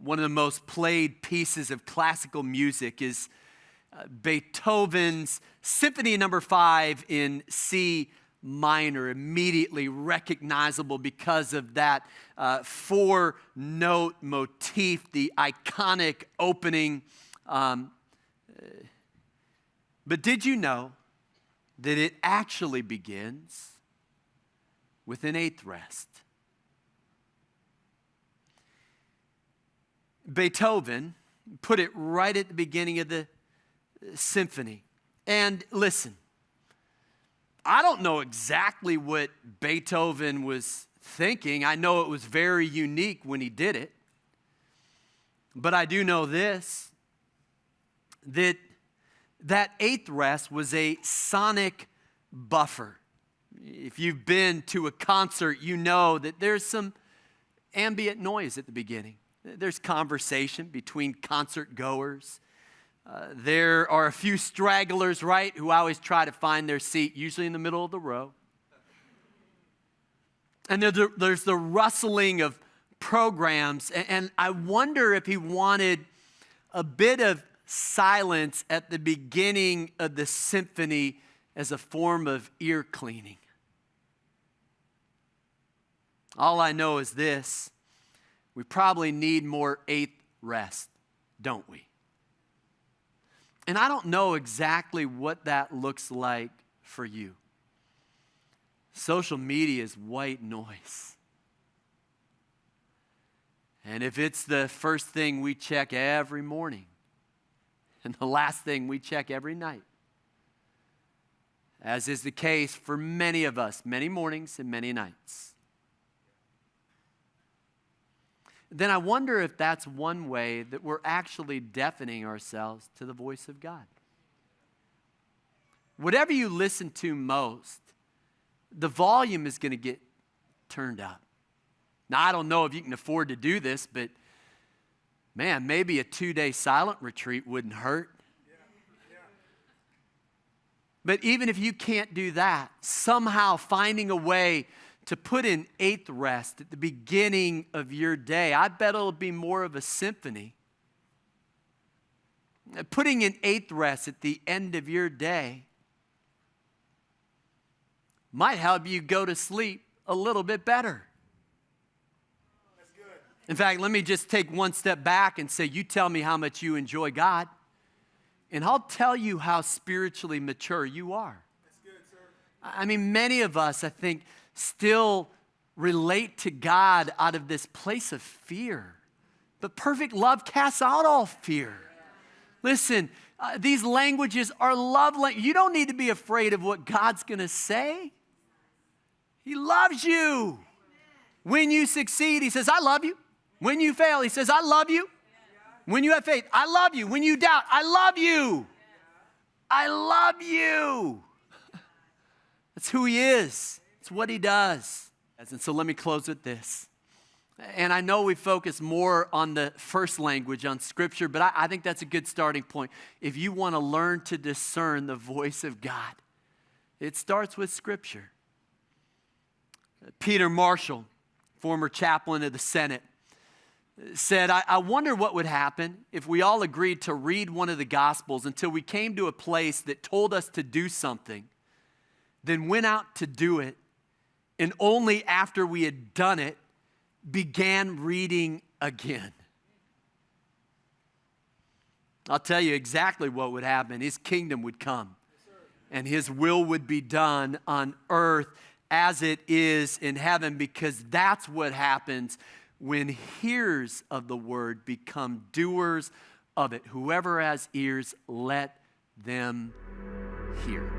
One of the most played pieces of classical music is Beethoven's Symphony Number 5 in C minor, immediately recognizable because of that four-note motif, the iconic opening. But did you know that it actually begins with an eighth rest? Beethoven put it right at the beginning of the symphony. And listen, I don't know exactly what Beethoven was thinking. I know it was very unique when he did it. But I do know this, that eighth rest was a sonic buffer. If you've been to a concert, you know that there's some ambient noise at the beginning. There's conversation between concert goers. There are a few stragglers, right, who always try to find their seat, usually in the middle of the row. And there's the rustling of programs. And I wonder if he wanted a bit of silence at the beginning of the symphony as a form of ear cleaning. All I know is this: we probably need more eighth rest, don't we? And I don't know exactly what that looks like for you. Social media is white noise. And if it's the first thing we check every morning and the last thing we check every night, as is the case for many of us, many mornings and many nights, then I wonder if that's one way that we're actually deafening ourselves to the voice of God. Whatever you listen to most, the volume is going to get turned up. Now, I don't know if you can afford to do this, but man, maybe a 2-day silent retreat wouldn't hurt. But even if you can't do that, somehow finding a way to put an eighth rest at the beginning of your day, I bet it'll be more of a symphony. Putting an eighth rest at the end of your day might help you go to sleep a little bit better. That's good. In fact, let me just take one step back and say, you tell me how much you enjoy God, and I'll tell you how spiritually mature you are. That's good, sir. I mean, many of us, I think, still relate to God out of this place of fear. But perfect love casts out all fear. Listen, these languages are love languages. You don't need to be afraid of what God's going to say. He loves you. When you succeed, he says, I love you. When you fail, he says, I love you. When you have faith, I love you. When you doubt, I love you. I love you. That's who he is. It's what he does. And so let me close with this. And I know we focus more on the first language, on Scripture, but I think that's a good starting point. If you want to learn to discern the voice of God, it starts with Scripture. Peter Marshall, former chaplain of the Senate, said, I wonder what would happen if we all agreed to read one of the Gospels until we came to a place that told us to do something, then went out to do it, and only after we had done it, began reading again. I'll tell you exactly what would happen. His kingdom would come, and his will would be done on earth as it is in heaven, because that's what happens when hearers of the word become doers of it. Whoever has ears, let them hear.